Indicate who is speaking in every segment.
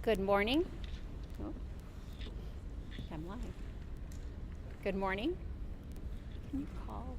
Speaker 1: Good morning. Oh, I'm live. Good morning. Can you call?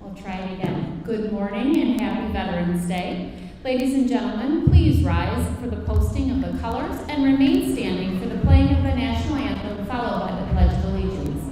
Speaker 1: We'll try it again. Good morning and happy Veterans Day. Ladies and gentlemen, please rise for the posting of the colors and remain standing for the playing of the national anthem, followed by the Pledge of Allegiance.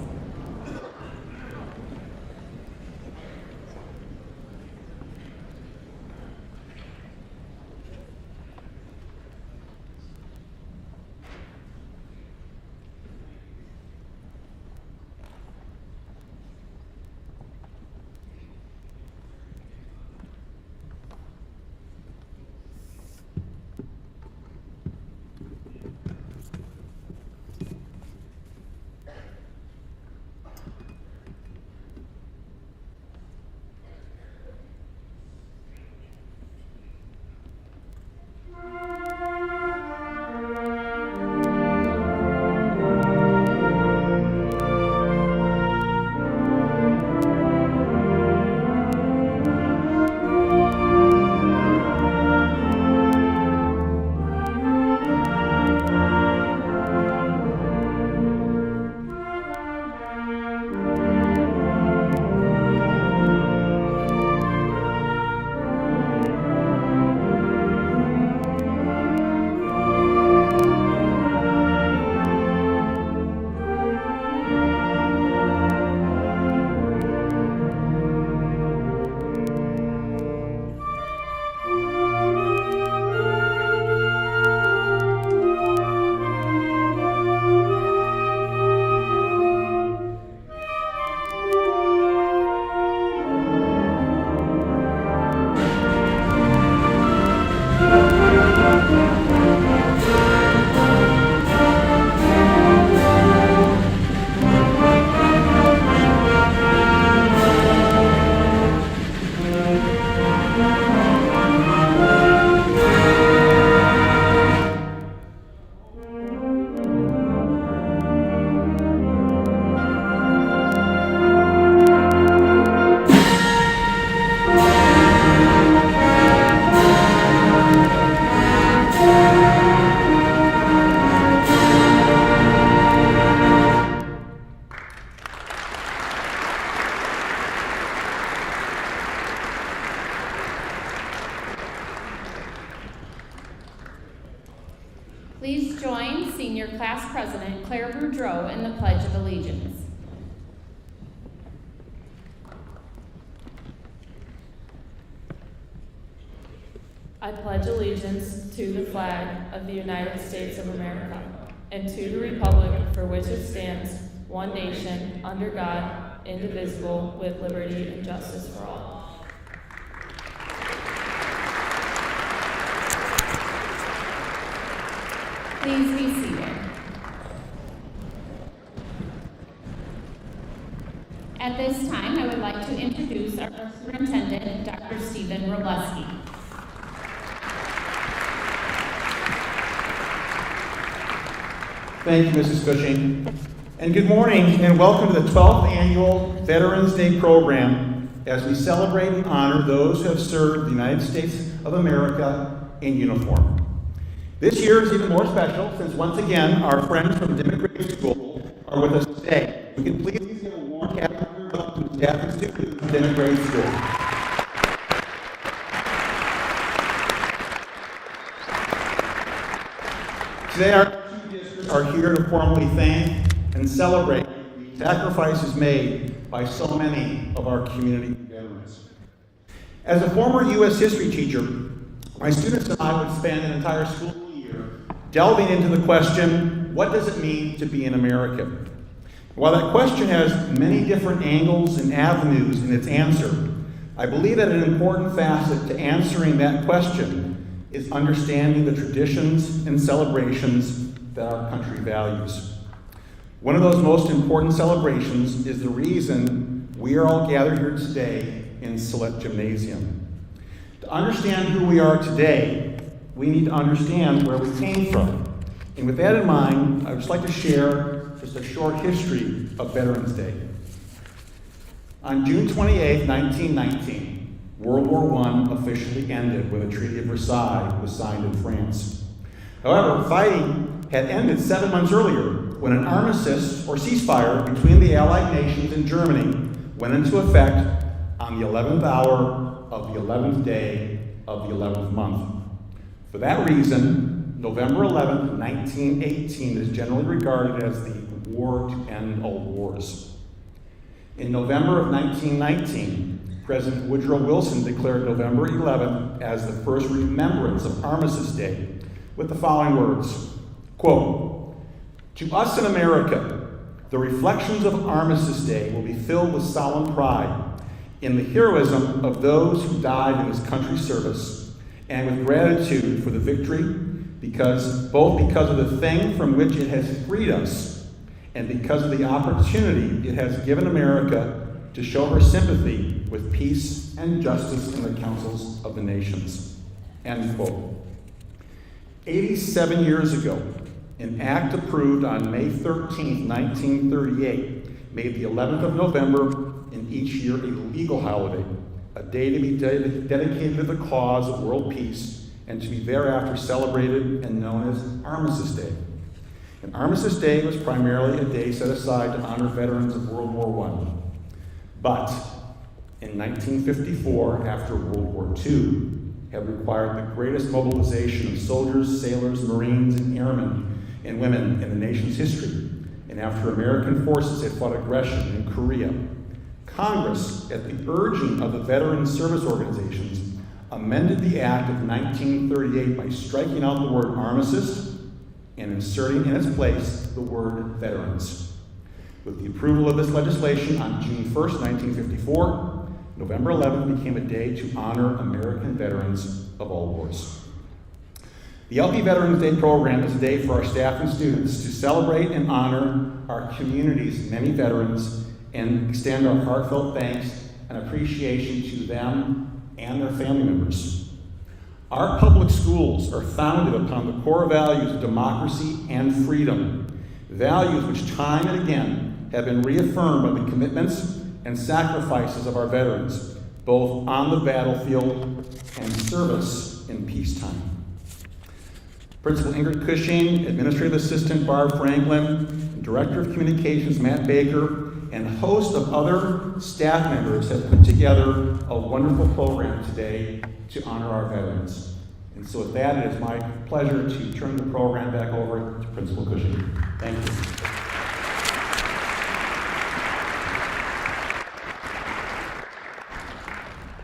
Speaker 1: Please join Senior Class President Claire Boudreau in the Pledge of Allegiance.
Speaker 2: I pledge allegiance to the flag of the United States of America and to the republic for which it stands, one nation, under God, indivisible, with liberty and justice for all.
Speaker 1: Please be seated. At this time, I would like to introduce our superintendent, Dr. Stephen Roleski.
Speaker 3: Thank you, Mrs. Cushing. And good morning and welcome to the 12th Annual Veterans Day program as we celebrate and honor those who have served the United States of America in uniform. This year is even more special since once again our friends from Dimmitt Grade School are with us today. We can please give a warm welcome to staff and students of Dimmitt Grade School. Today our two districts are here to formally thank and celebrate the sacrifices made by so many of our community veterans. As a former U.S. history teacher, my students and I would spend an entire school year delving into the question, what does it mean to be an American? While that question has many different angles and avenues in its answer, I believe that an important facet to answering that question is understanding the traditions and celebrations that our country values. One of those most important celebrations is the reason we are all gathered here today in Sellett Gymnasium. To understand who we are today, we need to understand where we came from. And with that in mind, I would just like to share just a short history of Veterans Day. On June 28, 1919, World War I officially ended when the Treaty of Versailles was signed in France. However, fighting had ended 7 months earlier when an armistice or ceasefire between the Allied nations and Germany went into effect on the 11th hour of the 11th day of the 11th month. For that reason, November 11, 1918 is generally regarded as the war to end all wars. In November of 1919, President Woodrow Wilson declared November 11th as the first remembrance of Armistice Day with the following words, quote, "To us in America, the reflections of Armistice Day will be filled with solemn pride in the heroism of those who died in this country's service, and with gratitude for the victory, both because of the thing from which it has freed us, and because of the opportunity it has given America to show her sympathy with peace and justice in the councils of the nations." End quote. 87 years ago, an act approved on May 13, 1938, made the 11th of November in each year a legal holiday, a day to be dedicated to the cause of world peace and to be thereafter celebrated and known as Armistice Day. And Armistice Day was primarily a day set aside to honor veterans of World War I. But in 1954, after World War II had required the greatest mobilization of soldiers, sailors, Marines, and airmen and women in the nation's history, and after American forces had fought aggression in Korea, Congress, at the urging of the veteran service organizations, amended the Act of 1938 by striking out the word armistice and inserting in its place the word veterans. With the approval of this legislation on June 1st, 1954, November 11th became a day to honor American veterans of all wars. The LP Veterans Day program is a day for our staff and students to celebrate and honor our community's many veterans and extend our heartfelt thanks and appreciation to them and their family members. Our public schools are founded upon the core values of democracy and freedom, values which time and again have been reaffirmed by the commitments and sacrifices of our veterans, both on the battlefield and service in peacetime. Principal Ingrid Cushing, Administrative Assistant Barb Franklin, Director of Communications Matt Baker, and a host of other staff members have put together a wonderful program today to honor our veterans. And so with that, it is my pleasure to turn the program back over to Principal Cushing. Thank you.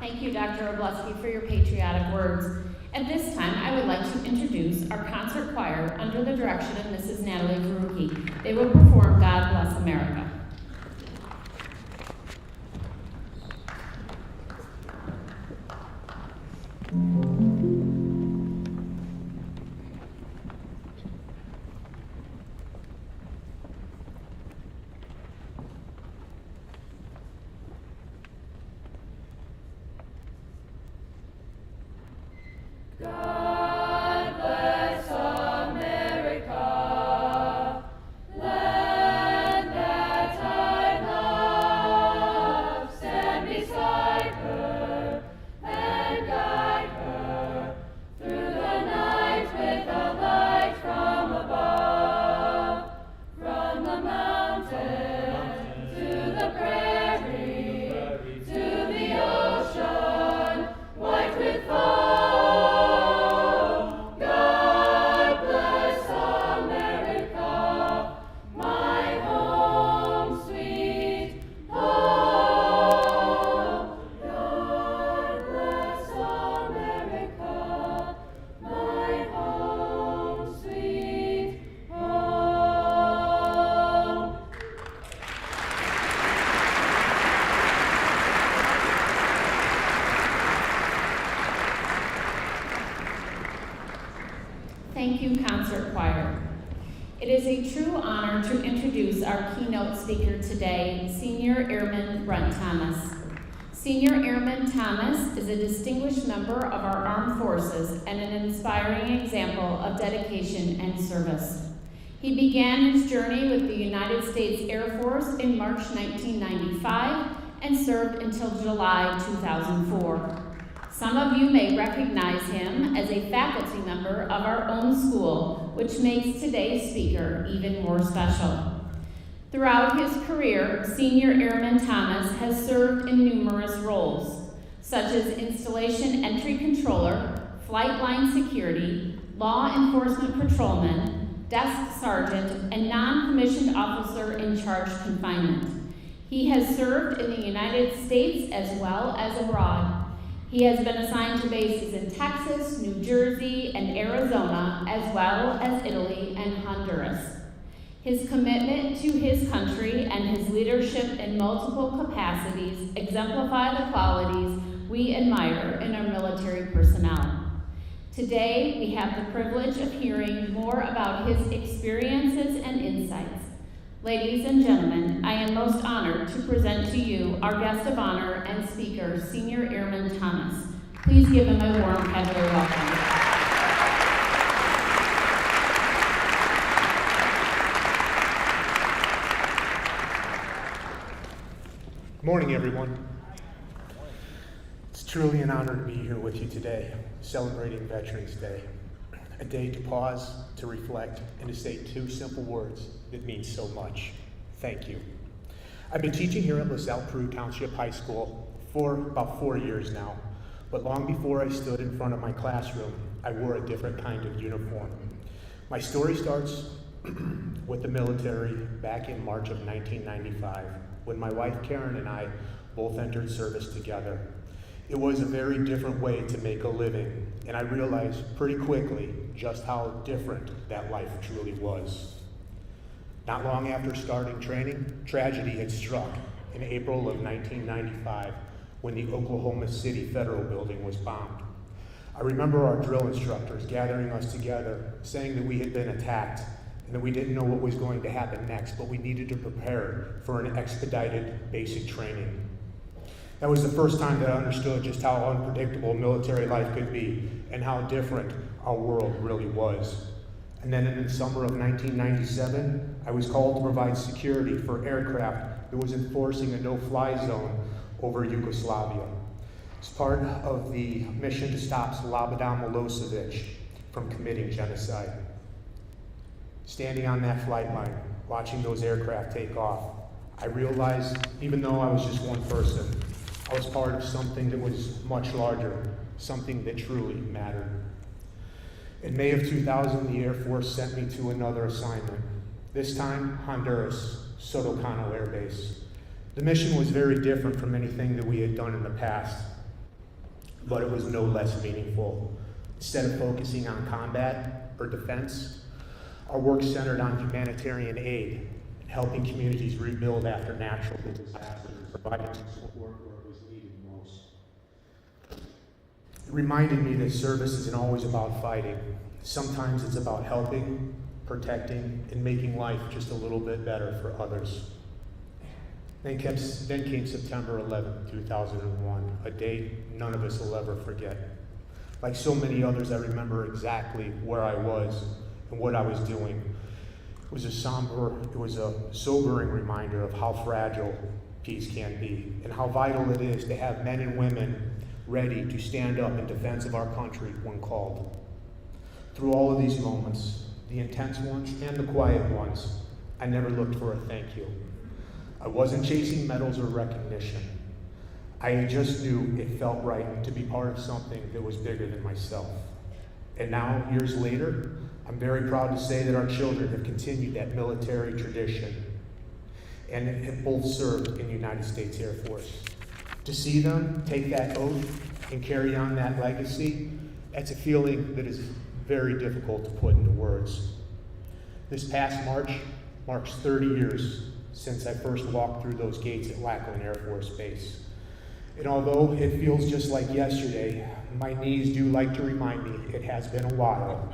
Speaker 1: Thank you, Dr. Obleski, for your patriotic words. At this time, I would like to introduce our concert choir under the direction of Mrs. Natalie Verucki. They will perform God Bless America.
Speaker 2: God bless America, land that
Speaker 1: Thank you, Concert Choir. It is a true honor to introduce our keynote speaker today, Senior Airman Brent Thomas. Senior Airman Thomas is a distinguished member of our armed forces and an inspiring example of dedication and service. He began his journey with the United States Air Force in March 1995 and served until July 2004. Some of you may recognize him as a faculty member of our own school, which makes today's speaker even more special. Throughout his career, Senior Airman Thomas has served in numerous roles, such as Installation Entry Controller, Flight Line Security, Law Enforcement Patrolman, Desk Sergeant, and Non-Commissioned Officer in Charge Confinement. He has served in the United States as well as abroad. He has been assigned to bases in Texas, New Jersey, and Arizona, as well as Italy and Honduras. His commitment to his country and his leadership in multiple capacities exemplify the qualities we admire in our military personnel. Today, we have the privilege of hearing more about his experiences and insights. Ladies and gentlemen, I am most honored to present to you our guest of honor and speaker, Senior Airman Thomas. Please give him a warm heavenly welcome.
Speaker 4: Good morning, everyone. It's truly an honor to be here with you today, celebrating Veterans Day. A day to pause, to reflect, and to say two simple words that mean so much. Thank you. I've been teaching here at LaSalle-Peru High School for about 4 years now, but long before I stood in front of my classroom, I wore a different kind of uniform. My story starts with the military back in March of 1995, when my wife Karen and I both entered service together. It was a very different way to make a living, and I realized pretty quickly just how different that life truly was. Not long after starting training, tragedy had struck in April of 1995 when the Oklahoma City Federal Building was bombed. I remember our drill instructors gathering us together, saying that we had been attacked and that we didn't know what was going to happen next, but we needed to prepare for an expedited basic training. That was the first time that I understood just how unpredictable military life could be and how different our world really was. And then in the summer of 1997, I was called to provide security for aircraft that was enforcing a no-fly zone over Yugoslavia. It's part of the mission to stop Slobodan Milosevic from committing genocide. Standing on that flight line, watching those aircraft take off, I realized, even though I was just one person, I was part of something that was much larger, something that truly mattered. In May of 2000, the Air Force sent me to another assignment, this time Honduras, Sotocano Air Base. The mission was very different from anything that we had done in the past, but it was no less meaningful. Instead of focusing on combat or defense, our work centered on humanitarian aid, helping communities rebuild after natural disasters, providing support where it was needed most. It reminded me that service isn't always about fighting. Sometimes it's about helping, protecting, and making life just a little bit better for others. Then came September 11, 2001, a day none of us will ever forget. Like so many others, I remember exactly where I was and what I was doing. It was a sobering reminder of how fragile peace can be and how vital it is to have men and women ready to stand up in defense of our country when called. Through all of these moments, the intense ones and the quiet ones, I never looked for a thank you. I wasn't chasing medals or recognition. I just knew it felt right to be part of something that was bigger than myself. And now, years later, I'm very proud to say that our children have continued that military tradition and have both served in the United States Air Force. To see them take that oath and carry on that legacy, that's a feeling that is very difficult to put into words. This past March marks 30 years since I first walked through those gates at Lackland Air Force Base. And although it feels just like yesterday, my knees do like to remind me it has been a while.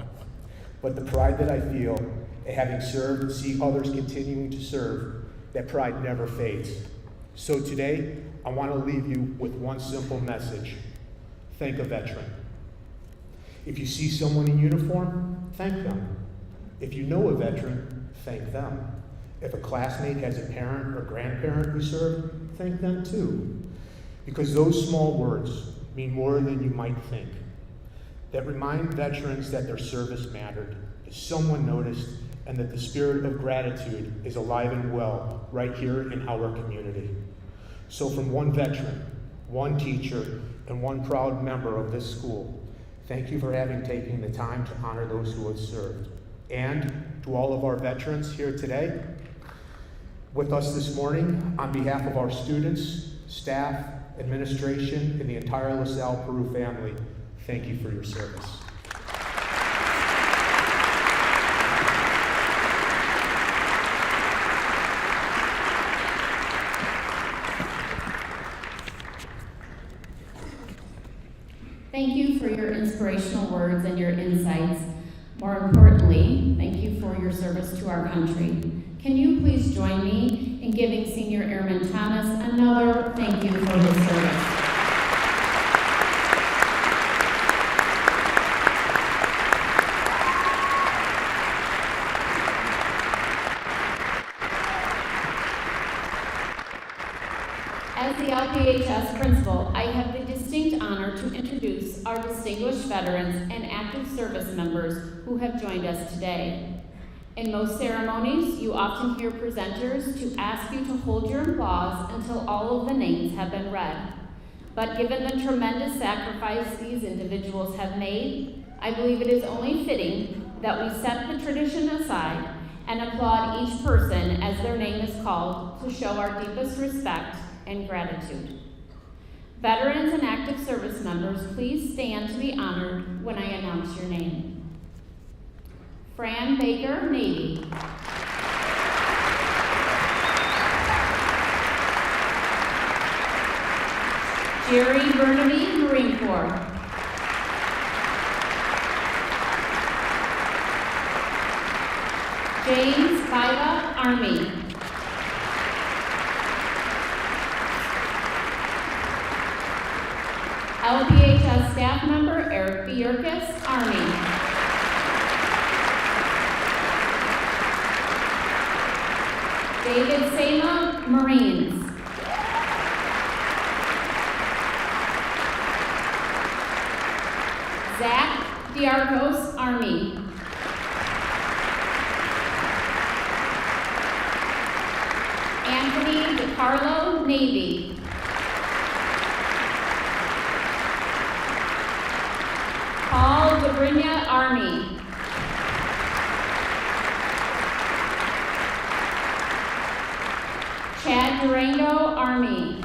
Speaker 4: but the pride that I feel at having served and see others continuing to serve, that pride never fades. So today, I want to leave you with one simple message. Thank a veteran. If you see someone in uniform, thank them. If you know a veteran, thank them. If a classmate has a parent or grandparent who served, thank them too. Because those small words mean more than you might think. That remind veterans that their service mattered, that someone noticed, and that the spirit of gratitude is alive and well right here in our community. So from one veteran, one teacher, and one proud member of this school, thank you for having taken the time to honor those who have served. And to all of our veterans here today, with us this morning, on behalf of our students, staff, administration, and the entire LaSalle-Peru family, thank you for your service.
Speaker 1: Thank you for your inspirational words and your insights. More importantly, thank you for your service to our country. Can you please join me in giving Senior Airman Thomas another thank you for his service? As the LPHS principal, I have the distinct honor to introduce our distinguished veterans and active service members who have joined us today. In most ceremonies, you often hear presenters to ask you to hold your applause until all of the names have been read. But given the tremendous sacrifice these individuals have made, I believe it is only fitting that we set the tradition aside and applaud each person as their name is called to show our deepest respect and gratitude. Veterans and active service members, please stand to be honored when I announce your name. Fran Baker, Navy. Jerry Burnaby, Marine Corps. James Viva, Army. LPHS staff member Eric Bierkes, Army. David Sema, Marines. Zach Diarcos, Army. Anthony DiCarlo, Navy. Paul DeBrinia, Army. Chad Durango, Army.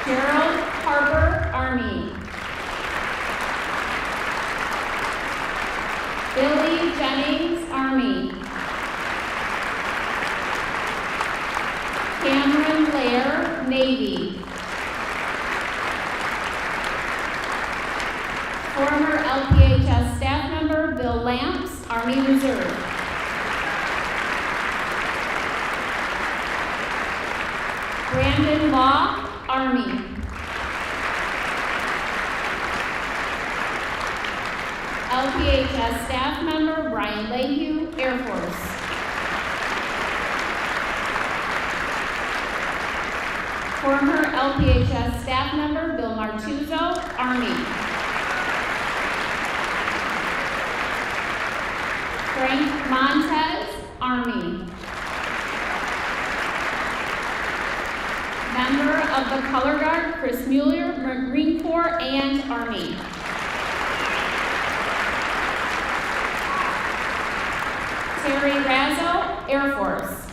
Speaker 1: Gerald Harper, Army. Billy Jennings, Army. Cameron Lair, Navy. Former LPHS staff member Bill Lamps, Army Reserve. Brandon Law, Army. LPHS staff member Brian Lehue, Air Force. Former LPHS staff member Bill Martuzzo, Army. Frank Montez, Army. Member of the Color Guard, Chris Mueller, Marine Corps and Army. Terry Razzo, Air Force.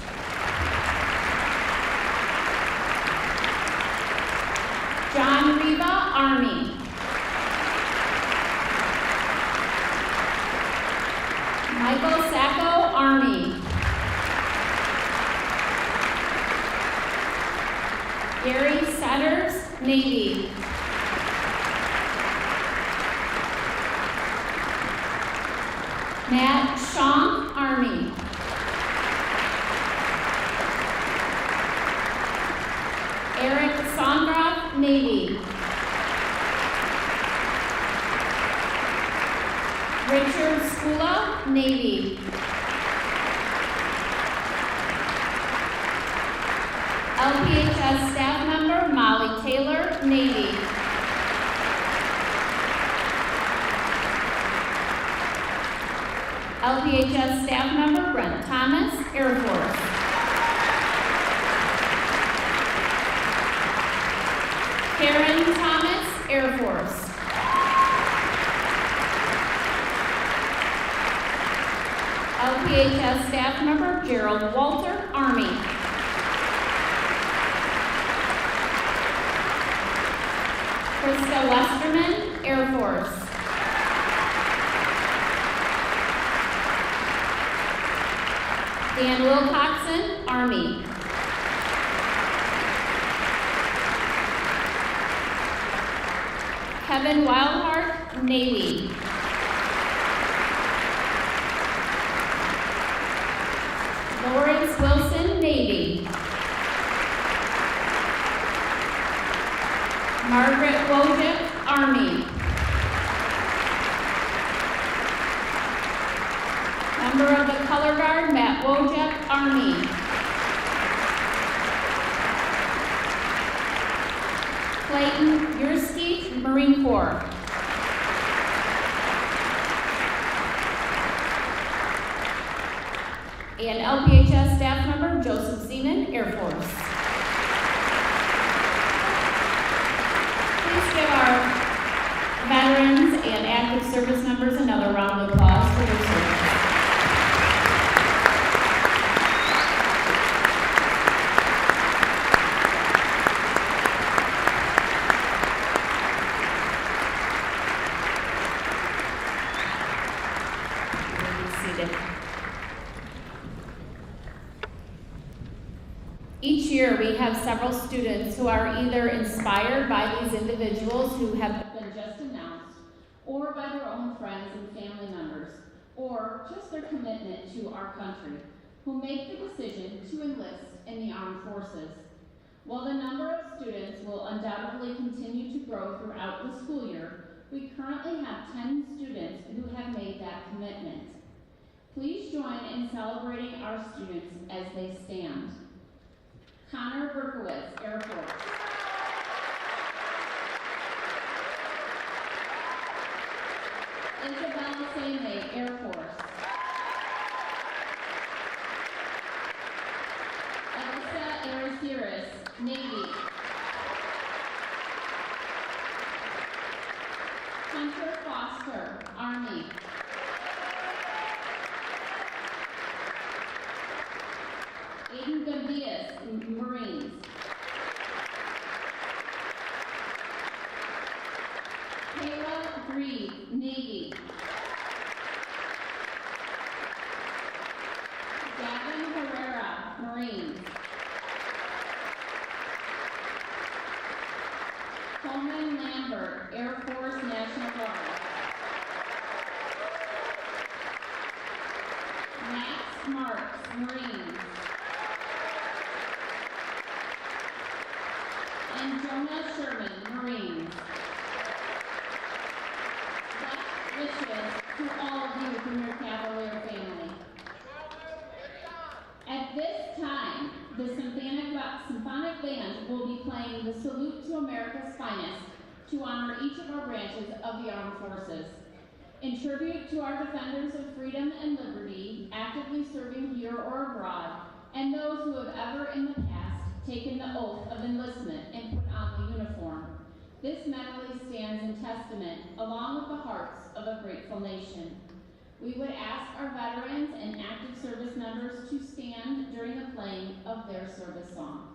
Speaker 1: John Riva, Army. Michael Sacco, Army. Gary Setters, Navy. Matt Shaw, Army. Eric Sondroff, Navy. Richard Skula, Navy. LPHS staff member Molly Taylor, Navy. LPHS staff member Brent Thomas, Air Force. Karen Thomas, Air Force. LPHS staff member Gerald Walter, Army. Krista Westerman, Air Force. Dan Wilcoxon, Army. Kevin Wildheart, Navy. Lawrence Wilson, Navy. Margaret Wojcik, Army. Member of the Color Guard, Matt Wojcik, Army. Clayton Yursky, Marine Corps. And LPHS staff member Joseph Zeman, Air Force. Please give our veterans and active service members another round of applause for their service. Each year, we have several students who are either inspired by these individuals who have been just announced, or by their own friends and family members, or just their commitment to our country, who make the decision to enlist in the armed forces. While the number of students will undoubtedly continue to grow throughout the school year, we currently have 10 students who have made that commitment. Please join in celebrating our students as they stand. Connor Berkowitz, Air Force. Isabella Same, Air Force. Elsa Arasiris, Navy. Hunter Foster, Army. Aiden Gavias, Marines. Kayla Breed, Navy. Gavin Herrera, Marines. Coleman Lambert, Air Force National Guard. Max Marks, Marines. And Jonah Sherman, Marines. Best wishes to all of you from your Cavalier family. At this time, the Symphonic Band will be playing the Salute to America's Finest to honor each of our branches of the armed forces. In tribute to our defenders of freedom and liberty, actively serving here or abroad, and those who have ever in the past taken the oath of enlistment and put on the uniform. This medley stands in testament, along with the hearts of a grateful nation. We would ask our veterans and active service members to stand during the playing of their service song.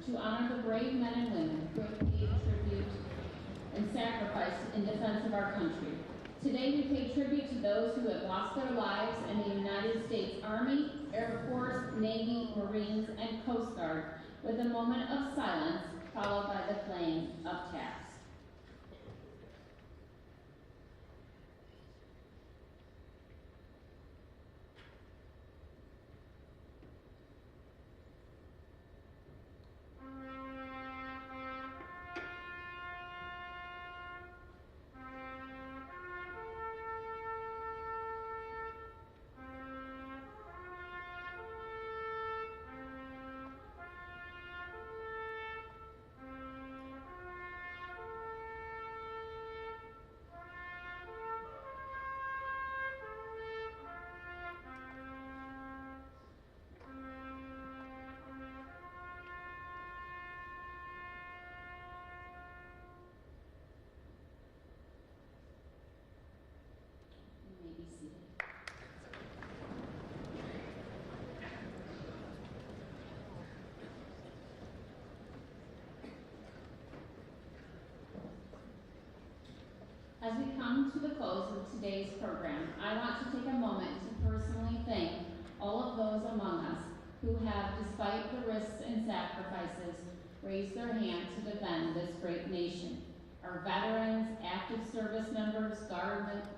Speaker 1: to honor the brave men and women who have paid tribute and sacrificed in defense of our country. Today we pay tribute to those who have lost their lives in the United States Army, Air Force, Navy, Marines, and Coast Guard with a moment of silence followed by the playing of taps. You may be seated. As we come to the close of today's program, I want to take a moment to personally thank all of those among us who have, despite the risks and sacrifices, raised their hand to defend this great nation. Our veterans, active service members,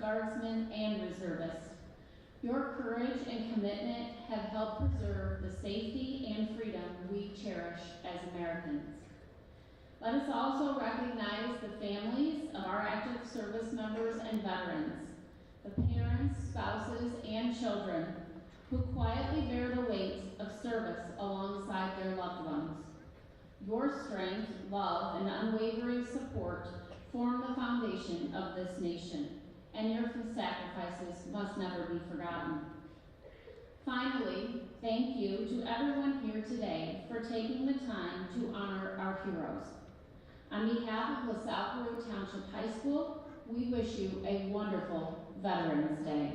Speaker 1: guardsmen, and reservists. Your courage and commitment have helped preserve the safety and freedom we cherish as Americans. Let us also recognize the families of our active service members and veterans, the parents, spouses, and children who quietly bear the weight of service alongside their loved ones. Your strength, love, and unwavering support form the foundation of this nation, and your sacrifices must never be forgotten. Finally, thank you to everyone here today for taking the time to honor our heroes. On behalf of LaSalle-Peru Township High School, we wish you a wonderful Veterans Day.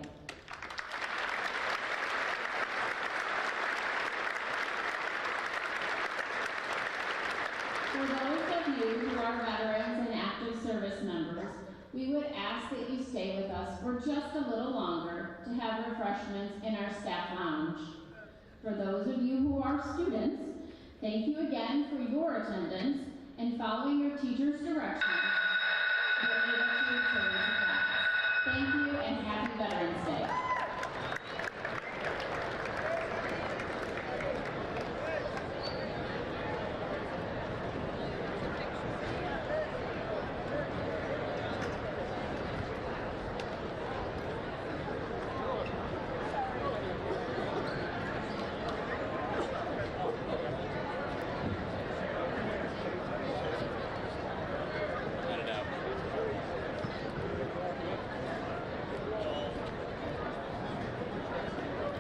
Speaker 1: For those of you who are veterans and active service members, we would ask that you stay with us for just a little longer to have refreshments in our staff lounge. For those of you who are students, thank you again for your attendance and following your teacher's directions. You're able to return to class. Thank you and happy Veterans Day.